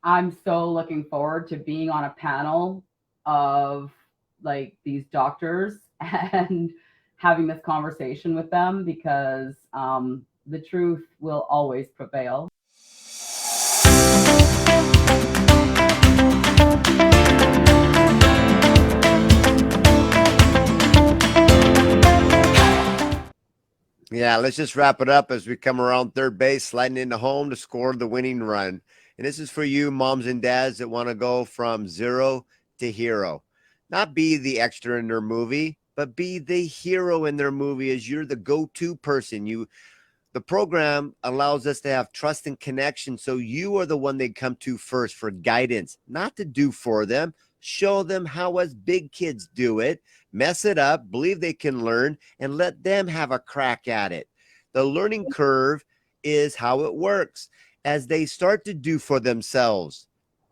I'm so looking forward to being on a panel of like these doctors and having this conversation with them because the truth will always prevail. Yeah, let's just wrap it up as we come around third base, sliding into home to score the winning run. And this is for you, moms and dads that want to go from zero to hero. Not be the extra in their movie, but be the hero in their movie as you're the go-to person. The program allows us to have trust and connection. So you are the one they come to first for guidance, not to do for them. Show them how us big kids do it, mess it up, believe they can learn, and let them have a crack at it. The learning curve is how it works. As they start to do for themselves,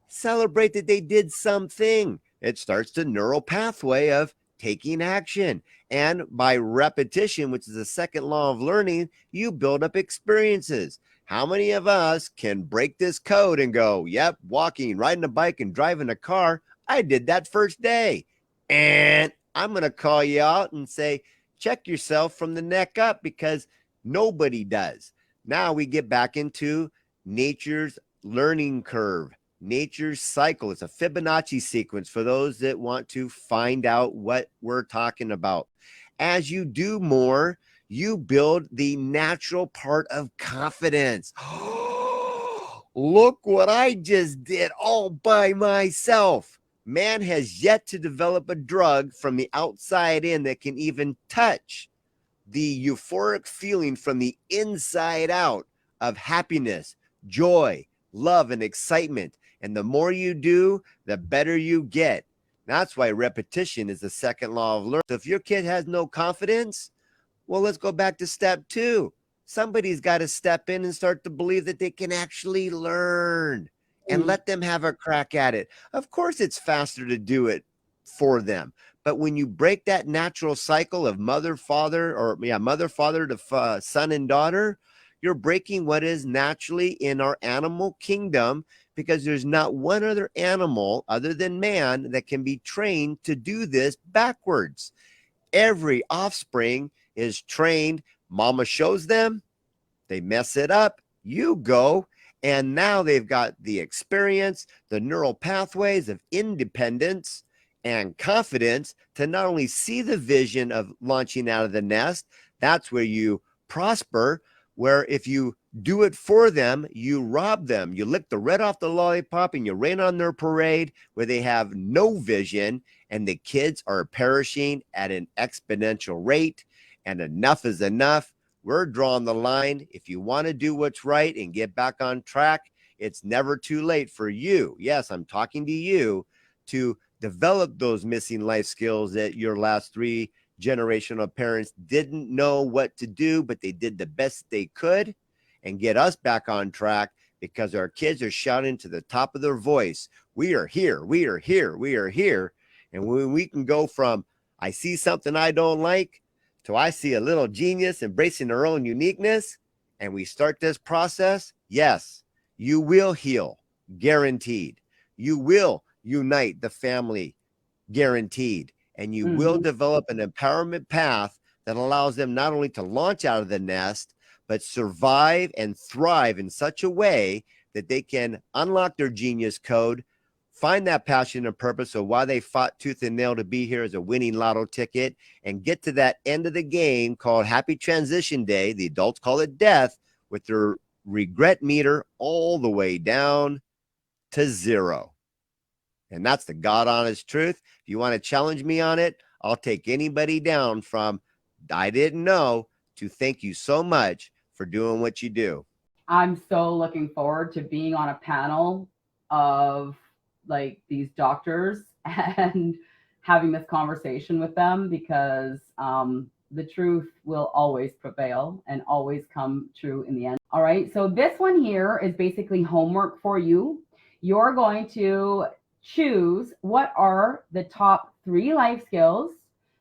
celebrate that they did something. It starts the neural pathway of taking action. And by repetition, which is the second law of learning, you build up experiences. How many of us can break this code and go, yep, walking, riding a bike, and driving a car? I did that first day. And I'm going to call you out and say, check yourself from the neck up because nobody does. Now we get back into nature's learning curve. Nature's cycle. It's a Fibonacci sequence for those that want to find out what we're talking about. As you do more, you build the natural part of confidence. Look what I just did all by myself. Man has yet to develop a drug from the outside in that can even touch the euphoric feeling from the inside out of happiness, joy, love, and excitement. And the more you do, the better you get. That's why repetition is the second law of learning. So if your kid has no confidence, well, let's go back to step 2. Somebody's got to step in and start to believe that they can actually learn and let them have a crack at it. Of course, it's faster to do it for them. But when you break that natural cycle of mother, father to son and daughter, you're breaking what is naturally in our animal kingdom, because there's not one other animal other than man that can be trained to do this backwards. Every offspring is trained. Mama shows them, they mess it up, you go, and now they've got the experience, the neural pathways of independence and confidence to not only see the vision of launching out of the nest. That's where you prosper, where if you do it for them, you rob them. You lick the red off the lollipop and you rain on their parade where they have no vision, and the kids are perishing at an exponential rate, and enough is enough. We're drawing the line. If you want to do what's right and get back on track, it's never too late for you. Yes, I'm talking to you to develop those missing life skills that your last 3 generational parents didn't know what to do, but they did the best they could, and get us back on track because our kids are shouting to the top of their voice, we are here, we are here, we are here. And when we can go from I see something I don't like to I see a little genius embracing their own uniqueness, and we start this process, yes, you will heal, guaranteed. You will unite the family, guaranteed. And you will develop an empowerment path that allows them not only to launch out of the nest, but survive and thrive in such a way that they can unlock their genius code, find that passion and purpose of why they fought tooth and nail to be here as a winning lotto ticket, and get to that end of the game called Happy Transition Day. The adults call it death, with their regret meter all the way down to 0. And that's the God honest truth. If you want to challenge me on it, I'll take anybody down from I didn't know to thank you so much for doing what you do. I'm so looking forward to being on a panel of like these doctors and having this conversation with them because the truth will always prevail and always come true in the end. All right. So this one here is basically homework for you. You're going to choose what are the top 3 life skills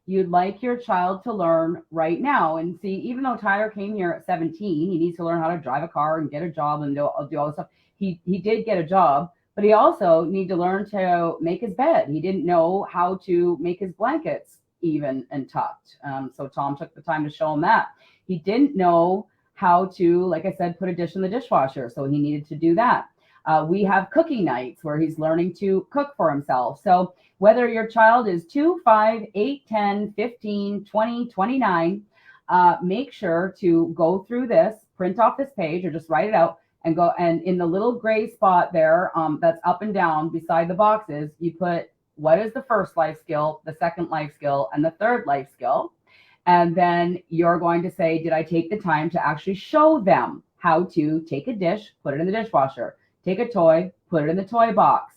you'd like your child to learn right now. And see, even though Tyler came here at 17, he needs to learn how to drive a car and get a job and do all this stuff. He did get a job, but he also need to learn to make his bed. He didn't know how to make his blankets even and tucked. So Tom took the time to show him that. He didn't know how to, like I said, put a dish in the dishwasher. So he needed to do that. We have cooking nights where he's learning to cook for himself. So whether your child is 2, 5, 8, 10, 15, 20, 29, make sure to go through this, print off this page or just write it out and go. And in the little gray spot there, that's up and down beside the boxes, you put what is the first life skill, the second life skill, and the third life skill. And then you're going to say, did I take the time to actually show them how to take a dish, put it in the dishwasher, take a toy, put it in the toy box,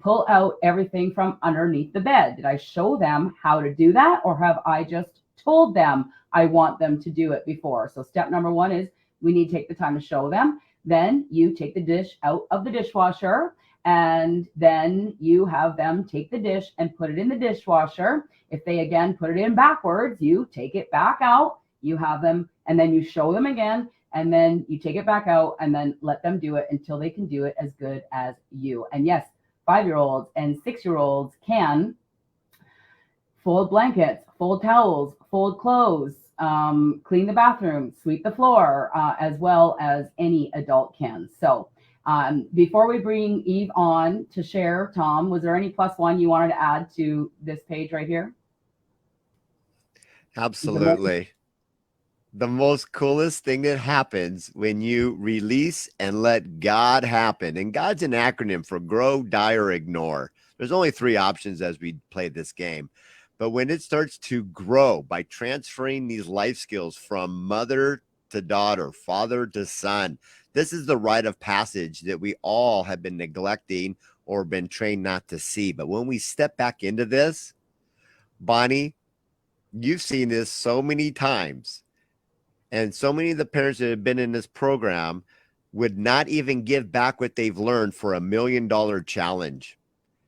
pull out everything from underneath the bed? Did I show them how to do that, or have I just told them I want them to do it before? So step number one is we need to take the time to show them. Then you take the dish out of the dishwasher, and then you have them take the dish and put it in the dishwasher. If they again put it in backwards, you take it back out, you have them, and then you show them again, and then you take it back out and then let them do it until they can do it as good as you. And yes, 5-year-olds and 6-year-olds can fold blankets, fold towels, fold clothes, clean the bathroom, sweep the floor, as well as any adult can. So before we bring Eve on to share, Tom, was there any plus one you wanted to add to this page right here? Absolutely. The most coolest thing that happens when you release and let God happen. And God's an acronym for grow, die, or ignore. There's only 3 options as we play this game. But when it starts to grow by transferring these life skills from mother to daughter, father to son, this is the rite of passage that we all have been neglecting or been trained not to see. But when we step back into this, Bonnie, you've seen this so many times. And so many of the parents that have been in this program would not even give back what they've learned for $1 million challenge.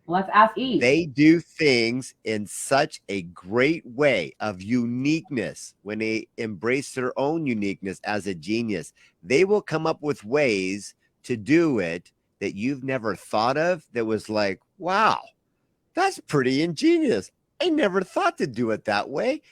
Let's ask Eve. They do things in such a great way of uniqueness. When they embrace their own uniqueness as a genius, they will come up with ways to do it that you've never thought of. That was like, wow, that's pretty ingenious. I never thought to do it that way.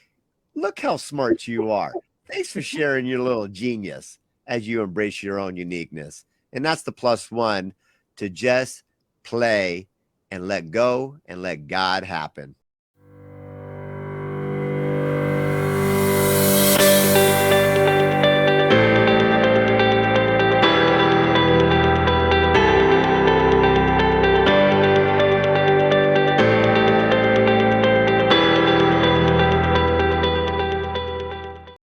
Look how smart you are. Thanks for sharing your little genius as you embrace your own uniqueness. And that's the plus one, to just play and let go and let God happen.